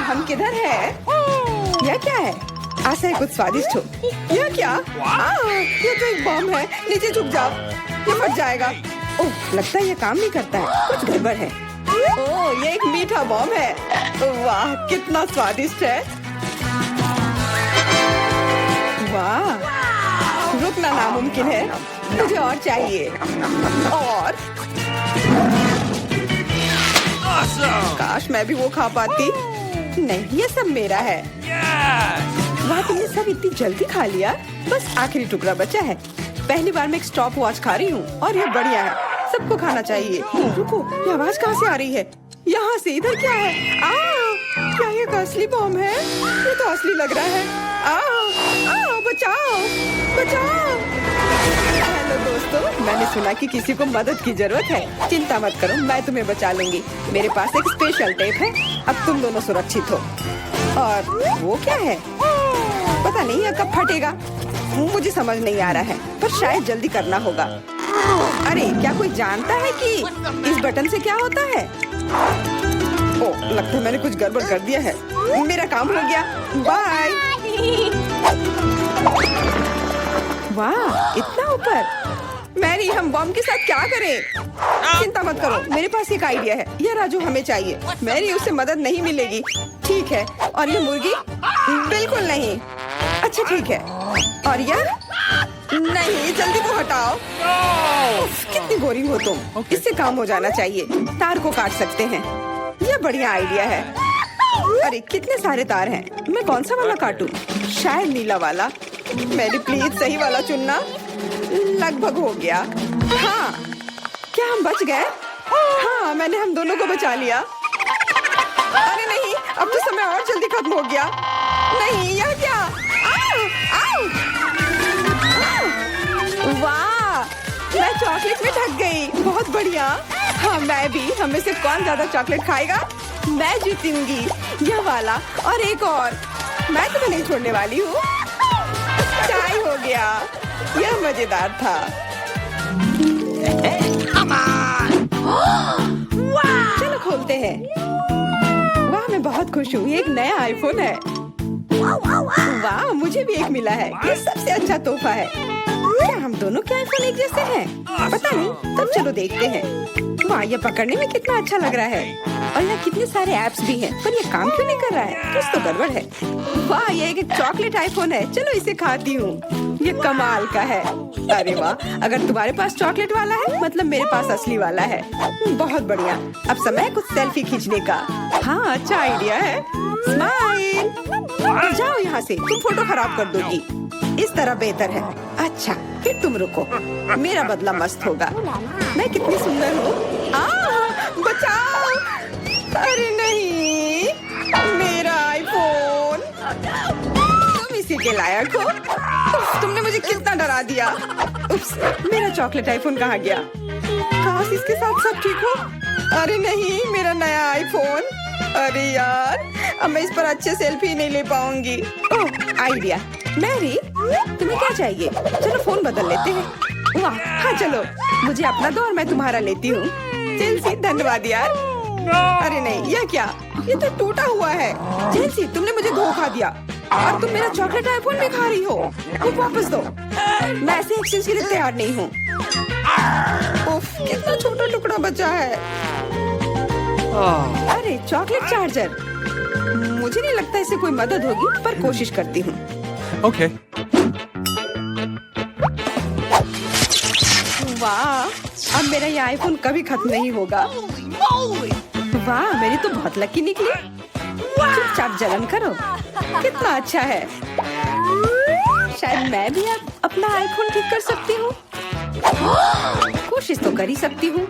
हम किधर है? यह क्या है? आशा है कुछ स्वादिष्ट हो। यह क्या? ये तो एक बम है। नीचे झुक जाओ, ये फट जाएगा। ओह, लगता है ये काम नहीं करता है, कुछ गड़बड़ है। ओह, ये एक मीठा बम है। वाह, कितना स्वादिष्ट है। वाह, रुकना नामुमकिन है। मुझे और चाहिए। और काश मैं भी वो खा पाती। नहीं, ये सब मेरा है। वाह, तुमने सब इतनी जल्दी खा लिया। बस आखिरी टुकड़ा बचा है। पहली बार मैं एक स्टॉप वॉच खा रही हूँ और ये बढ़िया है। सबको खाना चाहिए। रुको, ये आवाज कहाँ से आ रही है? यहाँ से। इधर क्या है? क्या ये असली बम है? ये तो असली लग रहा है। बचाओ, बचाओ। हेलो दोस्तों, मैंने सुना कि किसी को मदद की जरूरत है। चिंता मत करो, मैं तुम्हें बचा लूंगी। मेरे पास एक स्पेशल टेप है। अब तुम दोनों सुरक्षित हो। और वो क्या है? पता नहीं यह कब फटेगा। मुझे समझ नहीं आ रहा है, पर शायद जल्दी करना होगा। अरे, क्या कोई जानता है कि इस बटन से क्या होता है? ओह, लगता है मैंने कुछ गड़बड़ कर दिया है। मेरा काम हो गया। बाय। वाह, इतना ऊपर। मैरी, हम बम के साथ क्या करें? चिंता मत करो, मेरे पास एक आइडिया है। यह राजू हमें चाहिए। मैरी, उससे मदद नहीं मिलेगी। ठीक है। और ये मुर्गी? बिल्कुल नहीं। अच्छा, ठीक है। और यह? नहीं, जल्दी को हटाओ। कितनी बोरिंग हो तुम। इससे काम हो जाना चाहिए। तार को काट सकते हैं। यह बढ़िया आइडिया है। अरे, कितने सारे तार हैं। मैं कौन सा वाला काटूं? शायद नीला वाला। मेरी प्लीज सही वाला चुनना। लगभग हो गया। हाँ, क्या हम बच गए? हाँ, मैंने हम दोनों को बचा लिया। अरे नहीं, अब तो समय और जल्दी खत्म हो गया। नहीं, यह क्या? आओ, आओ। वाह, मैं चॉकलेट में ढक गई। बहुत बढ़िया। हाँ, मैं भी। हमें से कौन ज्यादा चॉकलेट खाएगा? मैं जीतूंगी। यह वाला और एक और। मैं तुम्हें नहीं छोड़ने वाली हूँ। टाई हो गया। यह मजेदार था। चलो खोलते हैं। वाह, मैं बहुत खुश हूँ। ये एक नया आईफोन है। वाह, मुझे भी एक मिला है। ये सबसे अच्छा तोहफा है। क्या हम दोनों के आईफोन एक जैसे हैं? पता नहीं, तब चलो देखते हैं। वाह, ये पकड़ने में कितना अच्छा लग रहा है। और यहाँ कितने सारे ऐप्स भी हैं, पर ये काम क्यों नहीं कर रहा है? कुछ तो गड़बड़ है। वाह, ये एक चॉकलेट आईफोन है। चलो इसे खाती हूँ। ये कमाल का है। अरे वाह, अगर तुम्हारे पास चॉकलेट वाला है, मतलब मेरे पास असली वाला है। बहुत बढ़िया। अब समय कुछ सेल्फी खींचने का। हाँ, अच्छा आइडिया है। स्माइल। जाओ यहाँ से, तुम फोटो खराब कर दोगी। इस तरह बेहतर है। अच्छा, फिर तुम रुको। मेरा बदला मस्त होगा। मैं कितनी सुंदर हूँ। बचाओ। अरे नहीं, मेरा आईफोन। तुम इसी के लायक हो। तुमने मुझे कितना डरा दिया। उप्स, मेरा चॉकलेट आईफोन कहाँ गया? काश इसके साथ सब ठीक हो। अरे नहीं, मेरा नया आईफोन। अरे यार, अब मैं इस पर अच्छे सेल्फी नहीं ले पाऊंगी। ओह, आइडिया। मैरी, तुम्हें क्या चाहिए? चलो फोन बदल लेते हैं। वाह, हाँ चलो। मुझे अपना दो और मैं तुम्हारा लेती हूँ। चेल्सी, धन्यवाद यार। अरे नहीं, यह क्या? ये तो टूटा हुआ है। चेल्सी, तुमने मुझे धोखा दिया और तुम मेरा चॉकलेट आईफोन भी खा रही हो। तुम वापस दो। मैं ऐसे एक्सचेंज के लिए तैयार नहीं हूँ। उफ, कितना छोटा टुकड़ा बचा है। अरे, चॉकलेट चार्जर। मुझे नहीं लगता इससे कोई मदद होगी, पर कोशिश करती हूँ। Okay. वाह, अब मेरा ये आईफोन कभी खत्म नहीं होगा। वाह, मेरी तो बहुत लकी निकली। चुपचाप जलन करो। कितना अच्छा है। शायद मैं भी अब अपना आईफोन ठीक कर सकती हूँ। कोशिश तो कर ही सकती हूँ।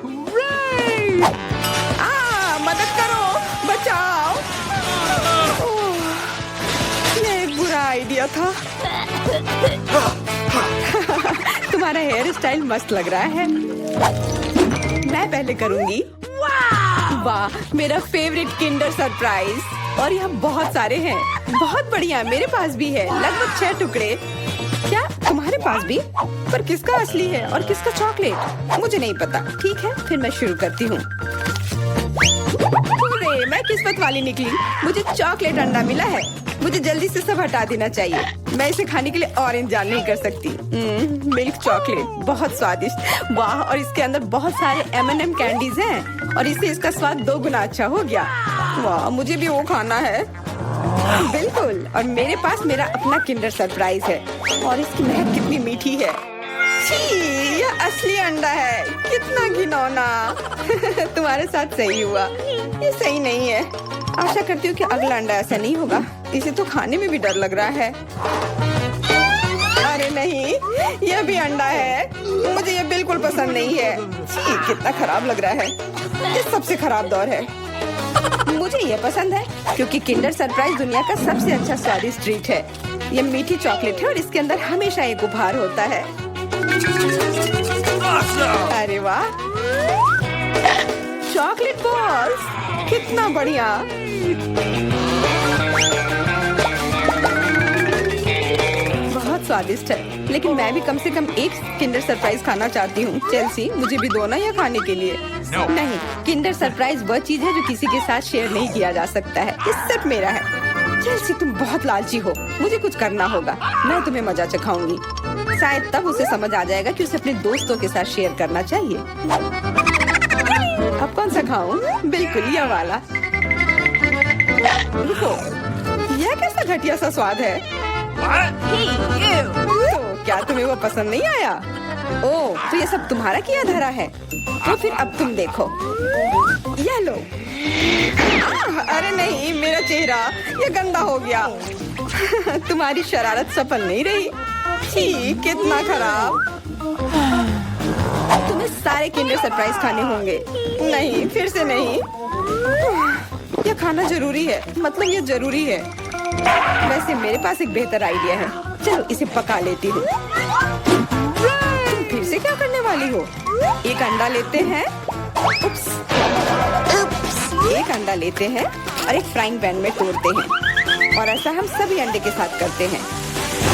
मदद करो, बचाओ। ये एक बुरा आइडिया था। तुम्हारा हेयर स्टाइल मस्त लग रहा है। मैं पहले करूंगी। वाह, मेरा फेवरेट किंडर सरप्राइज। और यहाँ बहुत सारे हैं। बहुत बढ़िया, मेरे पास भी है। लगभग 6 टुकड़े। क्या तुम्हारे पास भी? पर किसका असली है और किसका चॉकलेट? मुझे नहीं पता। ठीक है, फिर मैं शुरू करती हूँ। अरे मैं किस्मत वाली निकली, मुझे चॉकलेट अंडा मिला है। मुझे जल्दी से सब हटा देना चाहिए। मैं इसे खाने के लिए और इंतजार नहीं कर सकती। मिल्क चॉकलेट बहुत स्वादिष्ट, वाह। और इसके अंदर बहुत सारे M&M कैंडीज हैं और इससे इसका स्वाद 2 गुना अच्छा हो गया। वाह, मुझे भी वो खाना है। बिल्कुल, और मेरे पास मेरा अपना किंडर सरप्राइज है और इसकी महक कितनी मीठी है। छी, यह असली अंडा है, कितना घिनौना। तुम्हारे साथ सही हुआ, ये सही नहीं है। आशा करती हूँ कि अगला अंडा ऐसा नहीं होगा। इसे तो खाने में भी डर लग रहा है। अरे नहीं, यह भी अंडा है। मुझे ये बिल्कुल पसंद नहीं है। छी, कितना खराब लग रहा है। ये सबसे खराब दौर है। मुझे ये पसंद है क्योंकि किंडर सरप्राइज दुनिया का सबसे अच्छा स्वादिष्ट ट्रीट है। ये मीठी चॉकलेट है और इसके अंदर हमेशा एक उपहार होता है। अरे वाह, चॉकलेट बॉल्स, कितना बढ़िया। बहुत स्वादिष्ट है, लेकिन मैं भी कम से कम एक किंडर सरप्राइज खाना चाहती हूँ। चेल्सी, मुझे भी दो ना यह खाने के लिए। नहीं, किंडर सरप्राइज वह चीज है जो किसी के साथ शेयर नहीं किया जा सकता है। ये सिर्फ मेरा है। चेल्सी, तुम बहुत लालची हो। मुझे कुछ करना होगा। मैं तुम्हें मजा चखाऊंगी। शायद तब उसे समझ आ जाएगा कि उसे अपने दोस्तों के साथ शेयर करना चाहिए। अब कौन सा खाऊं? बिल्कुल यह वाला। रुको, यह कैसा घटिया सा स्वाद है? तो क्या तुम्हें वो पसंद नहीं आया? ओह, तो ये सब तुम्हारा किया धरा है। तो फिर अब तुम देखो, यह लो। अरे नहीं, मेरा चेहरा ये गंदा हो गया। तुम्हारी शरारत सफल नहीं रही। छी, कितना खराब। तुम्हें सारे किंडर सरप्राइज खाने होंगे। नहीं, फिर से नहीं। यह खाना जरूरी है, मतलब ये जरूरी है। वैसे मेरे पास एक बेहतर आइडिया है। चलो इसे पका लेती हूँ। तुम फिर से क्या करने वाली हो? एक अंडा लेते हैं। उप्स। एक अंडा लेते हैं और एक फ्राइंग पैन में तोड़ते हैं और ऐसा हम सभी अंडे के साथ करते हैं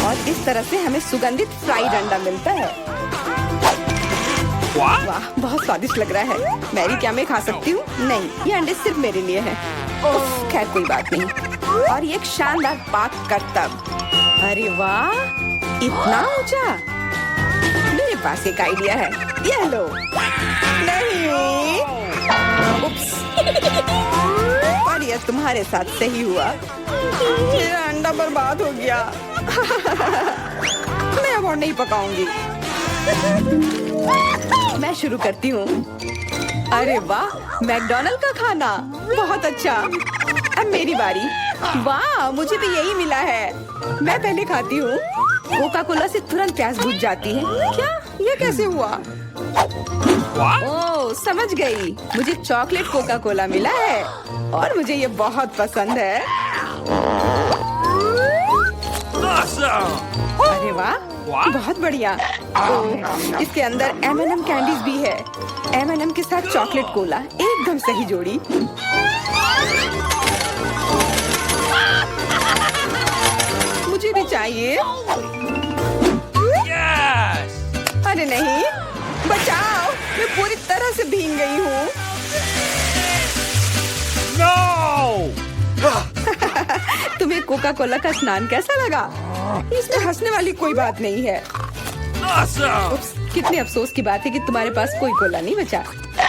और इस तरह से हमें सुगंधित फ्राइड अंडा मिलता है। वाह, बहुत स्वादिष्ट लग रहा है। मैरी, क्या मैं खा सकती हूँ? नहीं, ये अंडे सिर्फ मेरे लिए हैं। खैर कोई बात नहीं। और ये एक शानदार पाक करतब। अरे वाह, इतना ऊंचा। मेरे पास एक आइडिया है, ये लो। नहीं, उप्स। और ये तुम्हारे साथ सही हुआ। मेरा अंडा बर्बाद हो गया। मैं अब और नहीं पकाऊंगी। मैं शुरू करती हूँ। अरे वाह, मैकडॉनल्ड का खाना, बहुत अच्छा। अब मेरी बारी। वाह, मुझे भी यही मिला है। मैं पहले खाती हूँ। कोका कोला से तुरंत प्यास बुझ जाती है। क्या, ये कैसे हुआ? ओह, समझ गई। मुझे चॉकलेट कोका कोला मिला है और मुझे ये बहुत पसंद है। अरे वाह, बहुत बढ़िया। ओह, इसके अंदर M&M कैंडीज भी है। M&M के साथ चॉकलेट कोला, एकदम सही जोड़ी। मुझे भी चाहिए। अरे नहीं, बचाओ, मैं पूरी तरह से भीग गई हूँ। तुम्हें कोका कोला का स्नान कैसा लगा? इसमें हंसने वाली कोई बात नहीं है। उप्स, कितने अफसोस की बात है कि तुम्हारे पास कोई कोला नहीं बचा।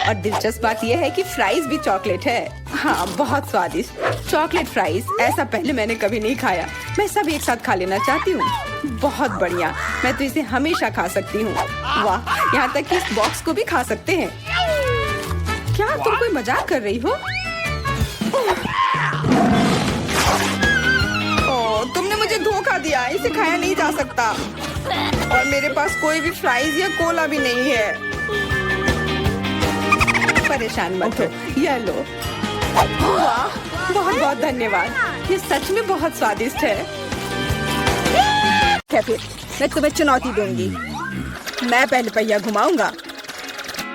और दिलचस्प बात यह है कि फ्राइज भी चॉकलेट है। हाँ, बहुत स्वादिष्ट चॉकलेट फ्राइज। ऐसा पहले मैंने कभी नहीं खाया। मैं सब एक साथ खा लेना चाहती हूँ। बहुत बढ़िया, मैं तो इसे हमेशा खा सकती हूँ। वाह, यहाँ तक कि इस बॉक्स को भी खा सकते हैं। क्या तुम कोई मजाक कर रही हो? ओह, तुमने मुझे धोखा दिया। इसे खाया नहीं जा सकता और मेरे पास कोई भी फ्राइज या कोला भी नहीं है। परेशान मत हो, यह लो। वाह, बहुत बहुत धन्यवाद। ये सच में बहुत स्वादिष्ट है। फिर मैं तुम्हें चुनौती दूंगी। मैं पहले पहिया घुमाऊंगा।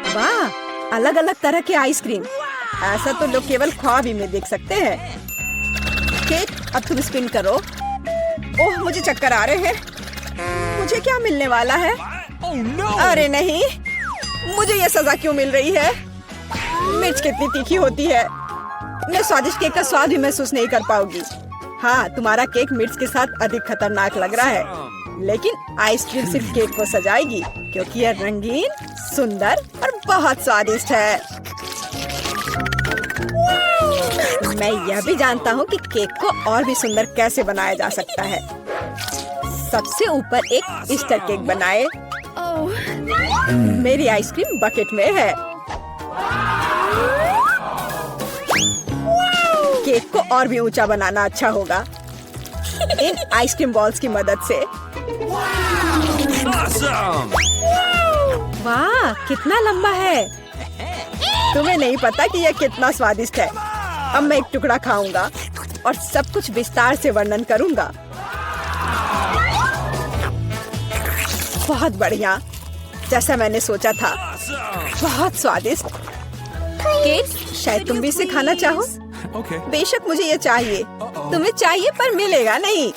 वाह, अलग अलग तरह के आइसक्रीम। ऐसा तो लोग केवल ख्वाब ही में देख सकते हैं। केक, अब तुम स्पिन करो। ओह, मुझे चक्कर आ रहे हैं। मुझे क्या मिलने वाला है? अरे नहीं, मुझे ये सजा क्यों मिल रही है? मिर्च कितनी तीखी होती है। मैं स्वादिष्ट केक का स्वाद भी महसूस नहीं कर पाऊंगी। हाँ, तुम्हारा केक मिर्च के साथ अधिक खतरनाक लग रहा है, लेकिन आइसक्रीम सिर्फ केक को सजाएगी क्योंकि यह रंगीन, सुंदर और बहुत स्वादिष्ट है। मैं यह भी जानता हूँ कि केक को और भी सुंदर कैसे बनाया जा सकता है। सबसे ऊपर एक ईस्टर केक बनाए। मेरी आइसक्रीम बकेट में है। केक को और भी ऊंचा बनाना अच्छा होगा इन आइसक्रीम बॉल्स की मदद से। वाह, कितना लंबा है। तुम्हें नहीं पता कि यह कितना स्वादिष्ट है। अब मैं एक टुकड़ा खाऊंगा और सब कुछ विस्तार से वर्णन करूंगा। बहुत बढ़िया, जैसा मैंने सोचा था। बहुत स्वादिष्ट केक। शायद तुम भी इसे खाना चाहो। बेशक मुझे ये चाहिए। तुम्हें चाहिए पर मिलेगा नहीं।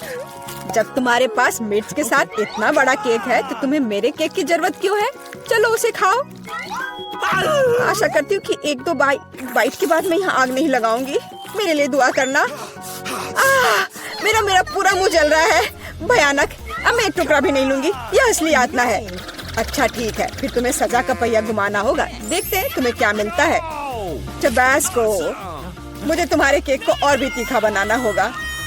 जब तुम्हारे पास मिर्च के साथ इतना बड़ा केक है तो तुम्हें मेरे केक की जरूरत क्यों है? चलो उसे खाओ। आशा करती हूँ कि एक दो बाइट के बाद मैं यहाँ आग नहीं लगाऊंगी। मेरे लिए दुआ करना। मेरा पूरा मुंह जल रहा है। भयानक। अब मैं एक टुकड़ा भी नहीं लूंगी। यह असली यातना है। अच्छा ठीक है, फिर तुम्हें सजा का पहिया घुमाना होगा। देखते हैं तुम्हें क्या मिलता है। टबैस्को। मुझे तुम्हारे केक को और भी तीखा बनाना होगा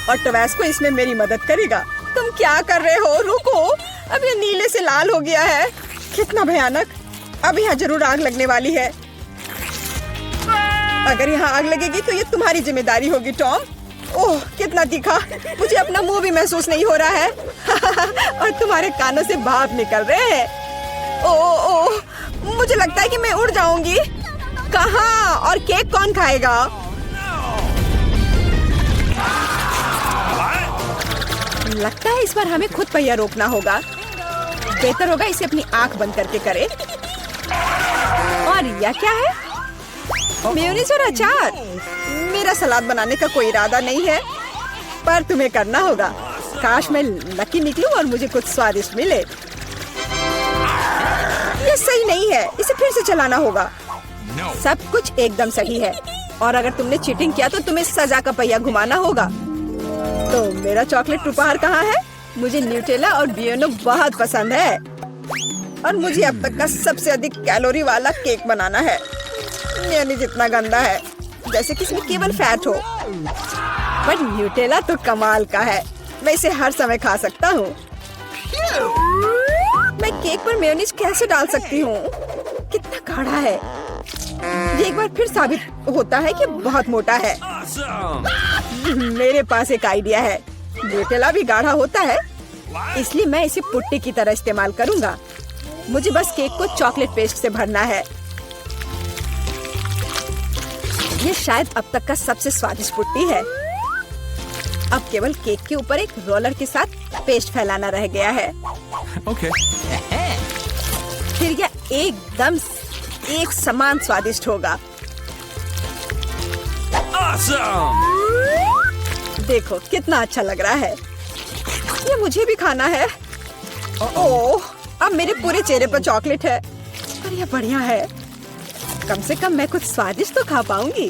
और टबैस्को इसमें मेरी मदद करेगा। तुम क्या कर रहे हो? रुको, अब ये नीले से लाल हो गया है। कितना भयानक। अब यहाँ जरूर आग लगने वाली है। अगर यहाँ आग लगेगी तो ये तुम्हारी जिम्मेदारी होगी टॉम। ओह, कितना तीखा। मुझे अपना मुंह भी महसूस नहीं हो रहा है और तुम्हारे कानों से भाप निकल रहे हैं। ओह, मुझे लगता है कि मैं उड़ जाऊंगी। कहाँ? और केक कौन खाएगा? लगता है इस बार हमें खुद पहिया रोकना होगा। बेहतर होगा इसे अपनी आंख बंद करके करे। और यह क्या है? मेयोनीज और अचार। मेरा सलाद बनाने का कोई इरादा नहीं है, पर तुम्हें करना होगा। काश मैं लकी निकलूं और मुझे कुछ स्वादिष्ट मिले। ये सही नहीं है, इसे फिर से चलाना होगा। सब कुछ एकदम सही है और अगर तुमने चीटिंग किया तो तुम्हें सजा का पहिया घुमाना होगा। तो मेरा चॉकलेट उपहार कहाँ है? मुझे न्यूटेला और बियोनो बहुत पसंद है और मुझे अब तक का सबसे अधिक कैलोरी वाला केक बनाना है। मेयोनीज इतना गंदा है, जैसे कि इसमें केवल फैट हो। पर न्यूटेला तो कमाल का है। मैं इसे हर समय खा सकता हूँ। मैं केक पर मेयोनीज कैसे डाल सकती हूँ? कितना गाढ़ा है। ये एक बार फिर साबित होता है कि बहुत मोटा है। मेरे पास एक आइडिया है। न्यूटेला भी गाढ़ा होता है, इसलिए मैं इसे पुट्टी की तरह इस्तेमाल करूँगा। मुझे बस केक को चॉकलेट पेस्ट से भरना है। ये शायद अब तक का सबसे स्वादिष्ट पुट्टी है। अब केवल केक के ऊपर एक रोलर के साथ पेस्ट फैलाना रह गया है। फिर यह एकदम एक समान स्वादिष्ट होगा। देखो कितना अच्छा लग रहा है। ये मुझे भी खाना है। ओह, अब मेरे पूरे चेहरे पर चॉकलेट है। पर यह बढ़िया है। कम से कम मैं कुछ स्वादिष्ट तो खा पाऊंगी।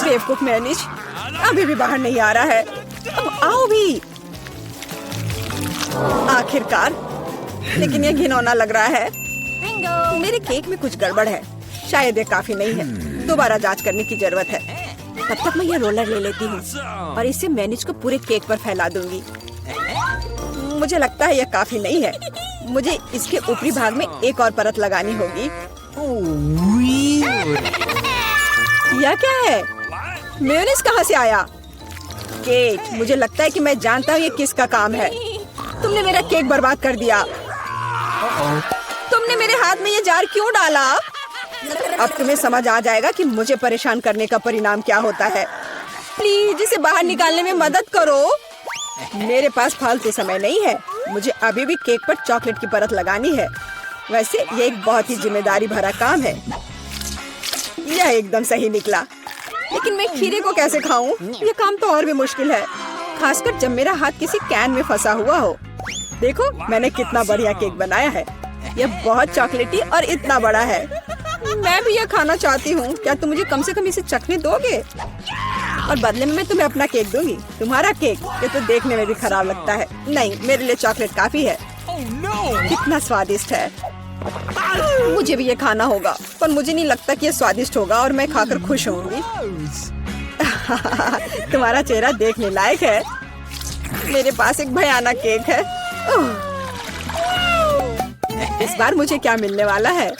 बेवकूफ मेयोनीज अभी भी बाहर नहीं आ रहा है। अब आओ भी। आखिरकार, लेकिन यह घिनौना लग रहा है। मेरे केक में कुछ गड़बड़ है। शायद ये काफी नहीं है। दोबारा जांच करने की जरूरत है। तब तक मैं यह रोलर ले लेती हूँ और इसे मेयोनीज को पूरे केक पर फैला दूंगी। मुझे लगता है यह काफी नहीं है। मुझे इसके ऊपरी भाग में एक और परत लगानी होगी। यह क्या है? मेयोनीज कहाँ से आया? केक, मुझे लगता है कि मैं जानता हूँ ये किसका काम है। तुमने मेरा केक बर्बाद कर दिया। तुमने मेरे हाथ में ये जार क्यों डाला? अब तुम्हें समझ आ जाएगा कि मुझे परेशान करने का परिणाम क्या होता है। प्लीज इसे बाहर निकालने में मदद करो। मेरे पास फालतू समय नहीं है। मुझे अभी भी केक पर चॉकलेट की परत लगानी है। वैसे ये एक बहुत ही जिम्मेदारी भरा काम है। यह एकदम सही निकला, लेकिन मैं खीरे को कैसे खाऊं? ये काम तो और भी मुश्किल है, खासकर जब मेरा हाथ किसी कैन में फंसा हुआ हो। देखो मैंने कितना बढ़िया केक बनाया है। यह बहुत चॉकलेटी और इतना बड़ा है। मैं भी ये खाना चाहती हूँ। क्या तुम मुझे कम से कम इसे चखने दोगे? और बदले में मैं तुम्हें अपना केक दूंगी। तुम्हारा केक ये तो देखने में भी खराब लगता है। नहीं, मेरे लिए चॉकलेट काफी है। कितना स्वादिष्ट है। मुझे भी ये खाना होगा, पर मुझे नहीं लगता कि ये स्वादिष्ट होगा और मैं खाकर खुश होंगी। तुम्हारा चेहरा देखने लायक है। मेरे पास एक भयानक केक है। इस बार मुझे क्या मिलने वाला है?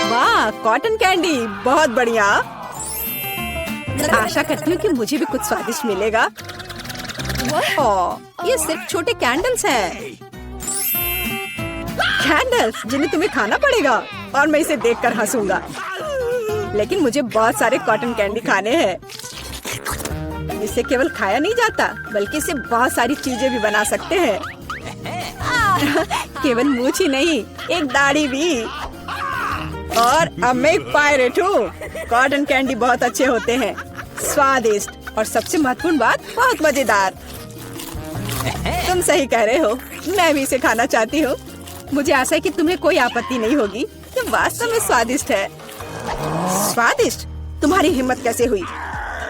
वाह, कॉटन कैंडी, बहुत बढ़िया। आशा करती हूँ कि मुझे भी कुछ स्वादिष्ट मिलेगा। ओह, ये सिर्फ छोटे कैंडल्स हैं। कैंडल्स जिन्हें तुम्हें खाना पड़ेगा और मैं इसे देखकर हंसूंगा। लेकिन मुझे बहुत सारे कॉटन कैंडी खाने हैं। इसे केवल खाया नहीं जाता, बल्कि इसे बहुत सारी चीजें भी बना सकते हैं। केवल मूंछ ही नहीं, एक दाढ़ी भी। और अब मैं एक पायरेट हूँ। कॉटन कैंडी बहुत अच्छे होते हैं, स्वादिष्ट और सबसे महत्वपूर्ण बात, बहुत मजेदार। तुम सही कह रहे हो, मैं भी इसे खाना चाहती हूँ। मुझे आशा है कि तुम्हें कोई आपत्ति नहीं होगी। ये वास्तव में स्वादिष्ट है। स्वादिष्ट? तुम्हारी हिम्मत कैसे हुई?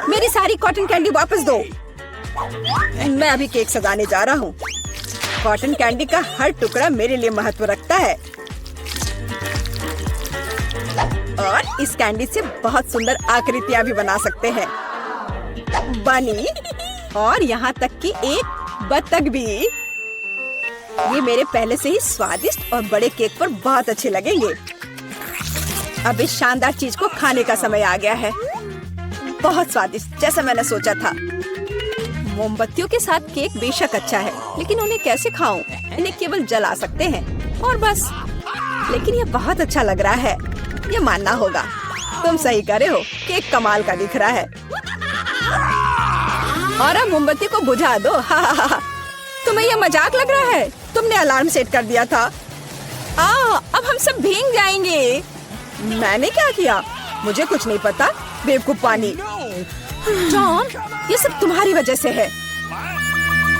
मेरी सारी कॉटन कैंडी वापस दो। मैं अभी केक सजाने जा रहा हूँ। कॉटन कैंडी का हर टुकड़ा मेरे लिए महत्व रखता है। और इस कैंडी से बहुत सुंदर आकृतियाँ भी बना सकते हैं। बनी, और यहाँ तक कि एक बत्तख भी। ये मेरे पहले से ही स्वादिष्ट और बड़े केक पर बहुत अच्छे लगेंगे। अब इस शानदार चीज को खाने का समय आ गया है। बहुत स्वादिष्ट, जैसा मैंने सोचा था। मोमबत्तियों के साथ केक बेशक अच्छा है, लेकिन उन्हें कैसे खाऊं? इन्हें केवल जला सकते हैं और बस। लेकिन ये बहुत अच्छा लग रहा है, ये मानना होगा। तुम सही कह रहे हो, केक कमाल का दिख रहा है। और अब मोमबत्ती को बुझा दो। तुम्हें ये मजाक लग रहा है? तुमने अलार्म सेट कर दिया था। अब हम सब भीग जाएंगे। मैंने क्या किया? मुझे कुछ नहीं पता, बेवकूफ पानी। जॉन, ये सब तुम्हारी वजह से है।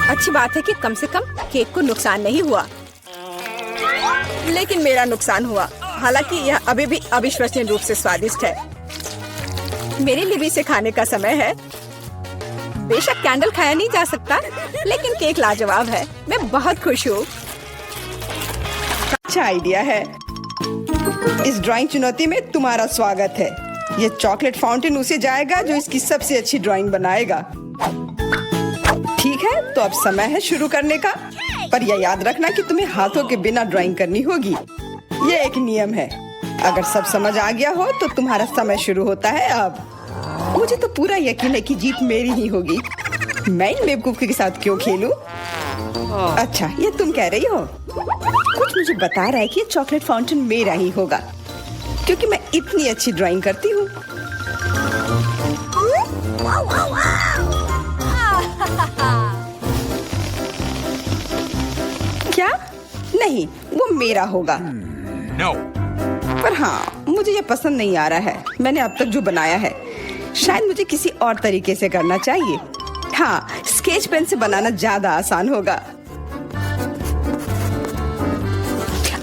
अच्छी बात है कि कम से कम केक को नुकसान नहीं हुआ, लेकिन मेरा नुकसान हुआ। हालांकि यह अभी भी अविश्वसनीय रूप से स्वादिष्ट है। मेरे लिए भी इसे खाने का समय है। बेशक कैंडल खाया नहीं जा सकता, लेकिन केक लाजवाब है। मैं बहुत खुश हूँ। अच्छा आइडिया है। इस ड्राइंग चुनौती में तुम्हारा स्वागत है। ये चॉकलेट फाउंटेन उसे जाएगा जो इसकी सबसे अच्छी ड्राइंग बनाएगा। ठीक है, तो अब समय है शुरू करने का। पर यह याद रखना कि तुम्हें हाथों के बिना ड्राइंग करनी होगी। ये एक नियम है। अगर सब समझ आ गया हो तो तुम्हारा समय शुरू होता है अब। मुझे तो पूरा यकीन है कि जीत मेरी ही होगी। मैं इन बेवकूफ के साथ क्यों खेलूं? अच्छा, ये तुम कह रही हो? कुछ मुझे बता रहा है कि ये चॉकलेट फाउंटेन मेरा ही होगा, क्योंकि मैं इतनी अच्छी ड्राइंग करती हूँ। क्या? नहीं, वो मेरा होगा। No. पर हाँ, मुझे ये पसंद नहीं आ रहा है। मैंने अब तक जो बनाया है, शायद मुझे किसी और तरीके से करना चाहिए। हाँ, स्केच पेन से बनाना ज्यादा आसान होगा।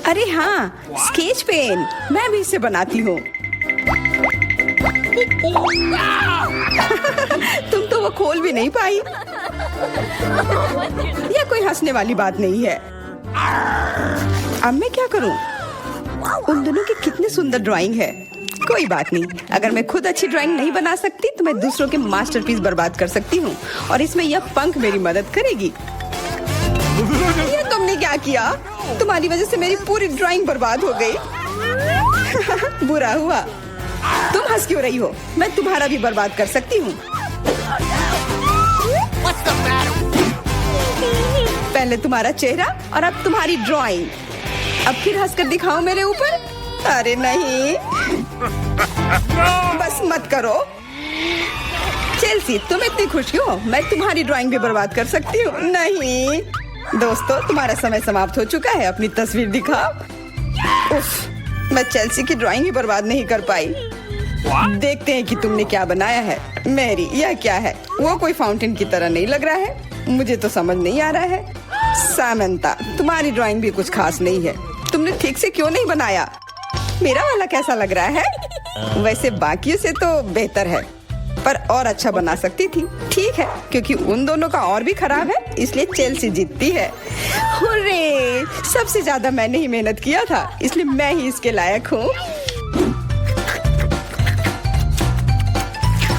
अरे हाँ, स्केच पेन, मैं भी इसे बनाती हूँ। तुम तो वो खोल भी नहीं पाई। यह कोई हंसने वाली बात नहीं है। अब मैं क्या करूँ? उन दोनों की कितनी सुंदर ड्राइंग है। कोई बात नहीं, अगर मैं खुद अच्छी ड्राइंग नहीं बना सकती तो मैं दूसरों के मास्टरपीस बर्बाद कर सकती हूँ, और इसमें यह पंख मेरी मदद करेगी। ये तुमने क्या किया? तुम्हारी वजह से मेरी पूरी ड्राइंग बर्बाद हो गई। बुरा हुआ। तुम हंस क्यों रही हो? मैं तुम्हारा भी बर्बाद कर सकती हूँ। पहले तुम्हारा चेहरा और अब तुम्हारी ड्राइंग। अब फिर हंसकर दिखाओ मेरे ऊपर। अरे नहीं, बस मत करो। चेल्सी, तुम इतनी खुश क्यों? मैं तुम्हारी ड्राइंग भी बर्बाद कर सकती हूँ। नहीं दोस्तों, तुम्हारा समय समाप्त हो चुका है। अपनी तस्वीर दिखाओ। उफ, मैं चेल्सी की ड्राइंग ही बर्बाद नहीं कर पाई। देखते हैं कि तुमने क्या बनाया है। मैरी, यह क्या है? वो कोई फाउंटेन की तरह नहीं लग रहा है। मुझे तो समझ नहीं आ रहा है। सामंता, तुम्हारी ड्राइंग भी कुछ खास नहीं है। तुमने ठीक से क्यों नहीं बनाया? मेरा वाला कैसा लग रहा है? वैसे बाकियों से तो बेहतर है, पर और अच्छा बना सकती थी। ठीक है, क्योंकि उन दोनों का और भी खराब है, इसलिए चेल्सी जीतती है। हुर्रे! सबसे ज्यादा मैंने ही मेहनत किया था, इसलिए मैं ही इसके लायक हूँ।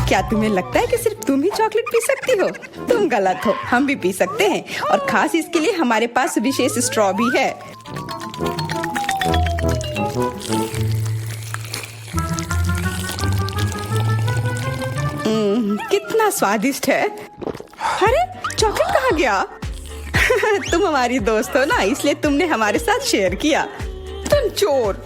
क्या तुम्हें लगता है कि सिर्फ तुम ही चॉकलेट पी सकती हो? तुम गलत हो, हम भी पी सकते हैं, और खास इसके लिए हमारे पास विशेष स्ट्रॉ भी है। कितना स्वादिष्ट है। अरे चॉकलेट कहाँ गया? तुम हमारी दोस्त हो ना, इसलिए तुमने हमारे साथ शेयर किया। तुम चोर।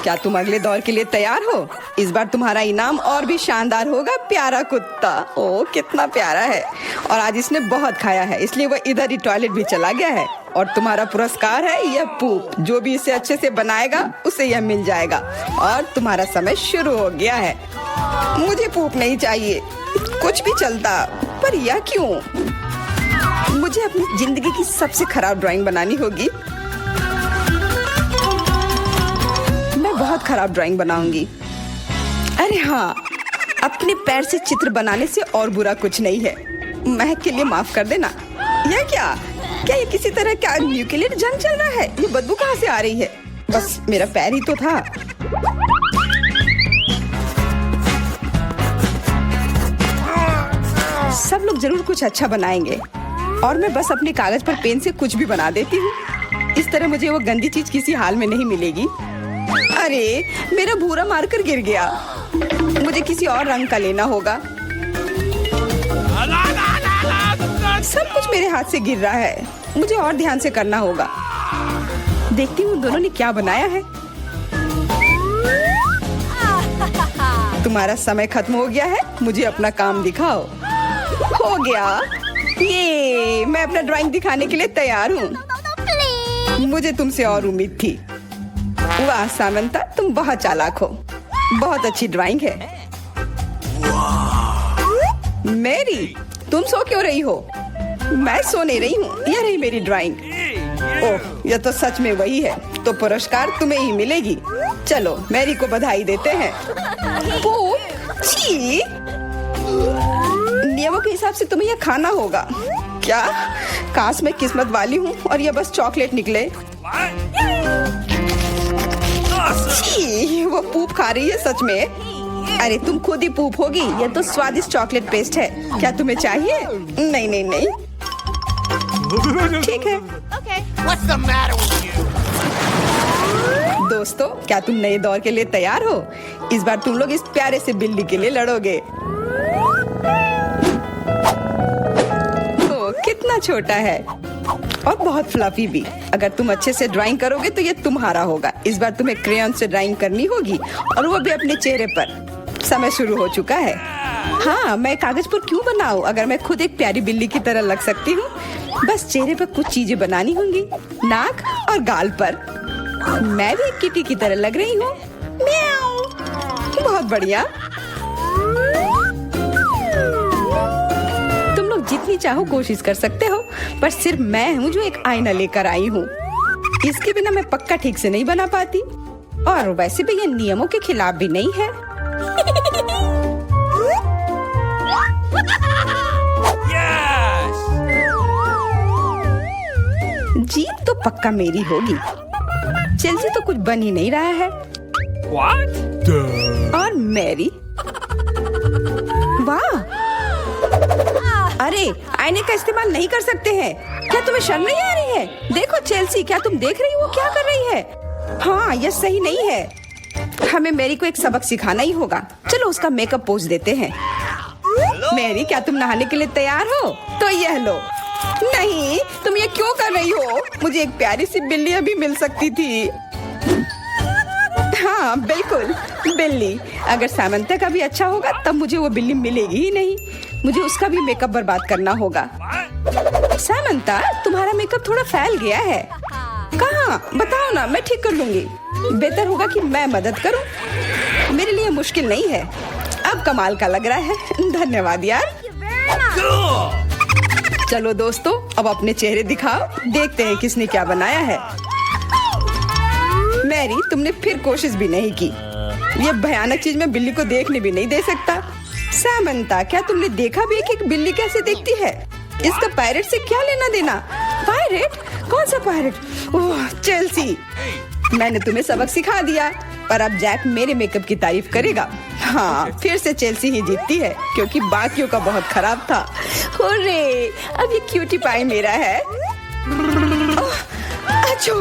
क्या तुम अगले दौर के लिए तैयार हो? इस बार तुम्हारा इनाम और भी शानदार होगा, प्यारा कुत्ता। ओ कितना प्यारा है, और आज इसने बहुत खाया है, इसलिए वह इधर ही टॉयलेट भी चला गया है। और तुम्हारा पुरस्कार है यह पूप। जो भी इसे अच्छे से बनाएगा उसे यह मिल जाएगा। और तुम्हारा समय शुरू हो गया है। मुझे पूप नहीं चाहिए, कुछ भी चलता, पर यह क्यों? मुझे अपनी जिंदगी की सबसे खराब ड्राइंग बनानी होगी। मैं बहुत खराब ड्राइंग बनाऊंगी। अरे हाँ, अपने पैर से चित्र बनाने से और बुरा कुछ नहीं है। महक के लिए माफ कर देना। यह क्या ये किसी तरह का न्यूक्लियर जंग चल रहा है? ये बदबू कहाँ से आ रही है? बस मेरा पैर ही तो था। सब लोग जरूर कुछ अच्छा बनाएंगे, और मैं बस अपने कागज पर पेन से कुछ भी बना देती हूँ। इस तरह मुझे वो गंदी चीज किसी हाल में नहीं मिलेगी। अरे मेरा भूरा मार्कर गिर गया, मुझे किसी और रंग का लेना होगा। सब कुछ मेरे हाथ से गिर रहा है, मुझे और ध्यान से करना होगा। देखती हूँ दोनों ने क्या बनाया है। तुम्हारा समय खत्म हो गया है, मुझे अपना काम दिखाओ। हो गया, ये मैं अपना ड्राइंग दिखाने के लिए तैयार हूँ। मुझे तुमसे और उम्मीद थी। वाह सामंता, तुम बहुत चालाक हो। बहुत अच्छी ड्राइंग है। मेरी, तुम सो क्यों रही हो? मैं सो नहीं रही हूँ, यह रही मेरी ड्राइंग। ओह, यह तो सच में वही है, तो पुरस्कार तुम्हें ही मिलेगी। चलो मैरी को बधाई देते हैं। छी! नियमों के हिसाब से तुम्हें यह खाना होगा। क्या? काश मैं किस्मत वाली हूँ और यह बस चॉकलेट निकले। छी! वो पूप खा रही है सच में। अरे तुम खुद ही पूप होगी, यह तो स्वादिष्ट चॉकलेट पेस्ट है। क्या तुम्हें चाहिए? नहीं नहीं नहीं, ठीक है। What's the matter with you? दोस्तों, क्या तुम नए दौर के लिए तैयार हो? इस बार तुम लोग इस प्यारे से बिल्ली के लिए लड़ोगे। ओ, कितना छोटा है और बहुत फ्लफी भी। अगर तुम अच्छे से ड्राइंग करोगे तो ये तुम्हारा होगा। इस बार तुम्हें क्रेयॉन से ड्राइंग करनी होगी, और वो भी अपने चेहरे पर। समय शुरू हो चुका है। हाँ, मैं कागज पर क्यों बनाऊं अगर मैं खुद एक प्यारी बिल्ली की तरह लग सकती हूँ। बस चेहरे पर कुछ चीजें बनानी होंगी, नाक और गाल पर। मैं भी एक किटी की तरह लग रही हूँ। म्याऊ। बहुत बढ़िया। तुम लोग जितनी चाहो कोशिश कर सकते हो, पर सिर्फ मैं हूँ जो एक आईना लेकर आई हूँ। इसके बिना मैं पक्का ठीक से नहीं बना पाती, और वैसे भी ये नियमों के खिलाफ भी नहीं है। जीत तो पक्का मेरी होगी। चेल्सी तो कुछ बन ही नहीं रहा है। What? और मैरी, वाह! अरे आईने का इस्तेमाल नहीं कर सकते हैं। क्या तुम्हें शर्म नहीं आ रही है? देखो चेल्सी, क्या तुम देख रही हो वो क्या कर रही है? हाँ, यह सही नहीं है। हमें मैरी को एक सबक सिखाना ही होगा। चलो उसका मेकअप पोज देते हैं। मैरी, क्या तुम नहाने के लिए तैयार हो? तो यह लो। नहीं, तुम ये क्यों कर रही हो? मुझे एक प्यारी सी बिल्ली अभी मिल सकती थी। हाँ बिल्कुल, बिल्ली। अगर सामंता का भी अच्छा होगा तब मुझे वो बिल्ली मिलेगी ही नहीं। मुझे उसका भी मेकअप बर्बाद करना होगा। सामंता, तुम्हारा मेकअप थोड़ा फैल गया है। कहाँ? बताओ ना, मैं ठीक कर लूंगी। बेहतर होगा कि मैं मदद करूं। मेरे लिए मुश्किल नहीं है। अब कमाल का लग रहा है। धन्यवाद यार। चलो दोस्तों, अब अपने चेहरे दिखाओ। देखते हैं किसने क्या बनाया है। तुमने फिर कोशिश भी नहीं की। ये भयानक चीज मैं बिल्ली को देखने भी नहीं दे सकता। सामंता, क्या तुमने देखा भी है कि एक बिल्ली कैसे देखती है? इसका पायरेट से क्या लेना देना? पायरेट? कौन सा पायरेट? ओह चेल्सी, मैंने तुम्हें सबक सिखा दिया, पर अब जैक मेरे मेकअप की तारीफ करेगा। हाँ, फिर से चेल्सी ही जीतती है क्योंकि बाकियों का बहुत खराब था। हुर्रे, अब ये क्यूटी पाई मेरा है। अच्छो,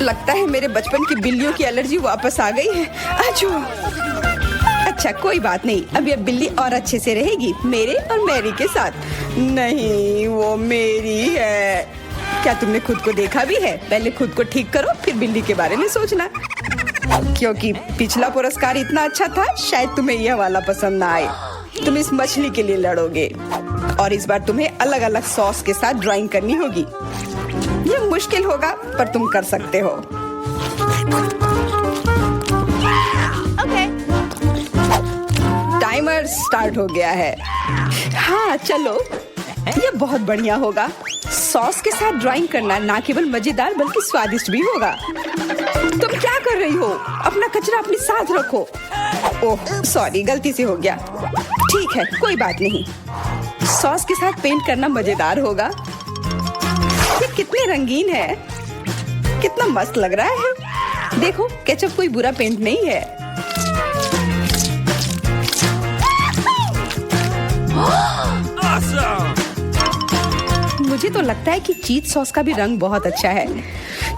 लगता है मेरे बचपन की बिल्लियों की एलर्जी वापस आ गई है। अच्छो, अच्छा कोई बात नहीं, अब ये बिल्ली और अच्छे से रहेगी मेरे और मैरी के साथ। नहीं, वो मेरी है। क्या तुमने खुद को देखा भी है? पहले खुद को ठीक करो, फिर बिल्ली के बारे में सोचना। क्योंकि पिछला पुरस्कार इतना अच्छा था, शायद तुम्हें यह वाला पसंद ना आए। तुम इस मछली के लिए लड़ोगे और इस बार तुम्हें अलग अलग सॉस के साथ ड्राइंग करनी होगी। यह मुश्किल होगा, पर तुम कर सकते हो। टाइमर स्टार्ट हो गया है। हाँ चलो, ये बहुत बढ़िया होगा। सॉस के साथ ड्राइंग करना ना केवल मजेदार बल्कि स्वादिष्ट भी होगा। तुम क्या कर रही हो? अपना कचरा अपने साथ रखो। ओह सॉरी, गलती से हो गया। ठीक है, कोई बात नहीं। सॉस के साथ पेंट करना मजेदार होगा। ये कितने रंगीन है, कितना मस्त लग रहा है। देखो, केचप कोई बुरा पेंट नहीं है। Awesome! मुझे तो लगता है कि चीज सॉस का भी रंग बहुत अच्छा है,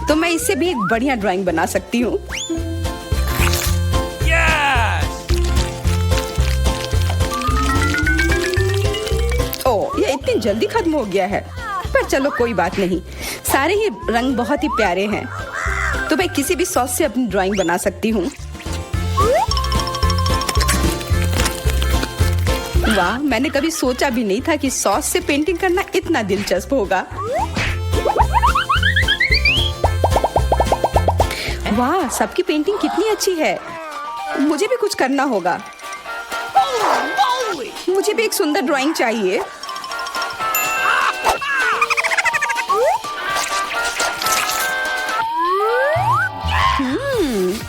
तो मैं इससे भी एक बढ़िया ड्राइंग बना सकती हूँ। Yes! ओह, ये इतनी जल्दी खत्म हो गया है, पर चलो कोई बात नहीं। सारे ही रंग बहुत ही प्यारे हैं, तो मैं किसी भी सॉस से अपनी ड्राइंग बना सकती हूँ। वाह, मैंने कभी सोचा भी नहीं था कि सॉस से पेंटिंग करना इतना दिलचस्प होगा। वाह, सबकी पेंटिंग कितनी अच्छी है। मुझे भी कुछ करना होगा। मुझे भी एक सुंदर ड्राइंग चाहिए।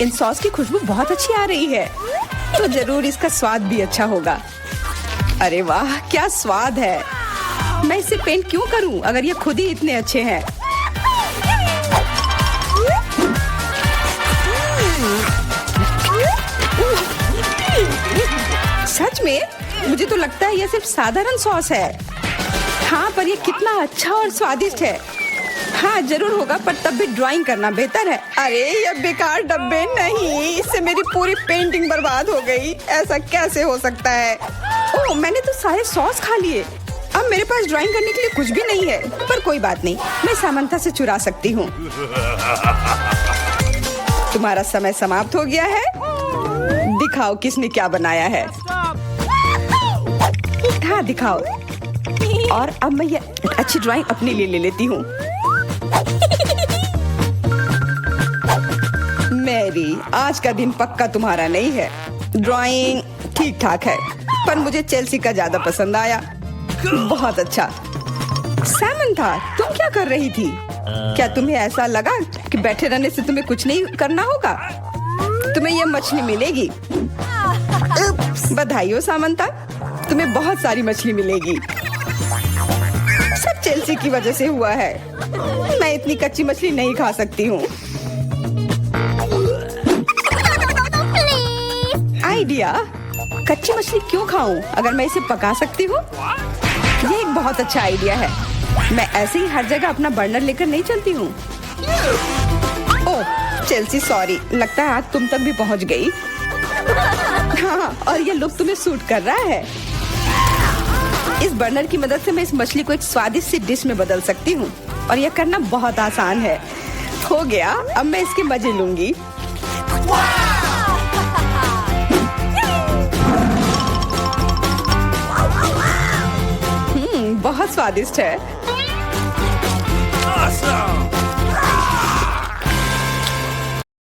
इन सॉस की खुशबू बहुत अच्छी आ रही है, तो जरूर इसका स्वाद भी अच्छा होगा। अरे वाह, क्या स्वाद है। मैं इसे पेंट क्यों करूं अगर ये खुद ही इतने अच्छे हैं। सच में? मुझे तो लगता है यह सिर्फ साधारण सॉस है। हाँ, पर यह कितना अच्छा और स्वादिष्ट है। हाँ जरूर होगा, पर तब भी ड्राइंग करना बेहतर है। अरे ये बेकार डब्बे नहीं, इससे मेरी पूरी पेंटिंग बर्बाद हो गई। ऐसा कैसे हो सकता है? ओह, मैंने तो सारे सॉस खा लिए। अब मेरे पास ड्राइंग करने के लिए कुछ भी नहीं है, पर कोई बात नहीं, मैं सामंता से चुरा सकती हूँ। तुम्हारा समय समाप्त हो गया है। दिखाओ किसने क्या बनाया है। हाँ दिखाओ। और अब मैं ये अच्छी ड्राइंग अपने लिए ले लेती हूँ। मैरी, आज का दिन पक्का तुम्हारा नहीं है। ड्राइंग ठीक ठाक है, पर मुझे चेल्सी का ज्यादा पसंद आया। बहुत अच्छा। सामंथा, तुम क्या कर रही थी? क्या तुम्हें ऐसा लगा कि बैठे रहने से तुम्हें कुछ नहीं करना होगा? तुम्हें यह मछली मिलेगी। बधाई हो सामंथा, तुम्हें बहुत सारी मछली मिलेगी। सब चेल्सी की वजह से हुआ है। मैं इतनी कच्ची मछली नहीं खा सकती हूँ। आइडिया, कच्ची मछली क्यों खाऊं अगर मैं इसे पका सकती हूँ? ये एक बहुत अच्छा आइडिया है। मैं ऐसे ही हर जगह अपना बर्नर लेकर नहीं चलती हूँ। ओह चेल्सी, सॉरी, लगता है आग तुम तक भी पहुँच गई। हाँ, और ये लुक तुम्हें सूट कर रहा है। इस बर्नर की मदद से मैं इस मछली को एक स्वादिष्ट सी डिश में बदल सकती हूँ, और यह करना बहुत आसान है। हो गया, अब मैं इसके मजे लूंगी। बहुत स्वादिष्ट है।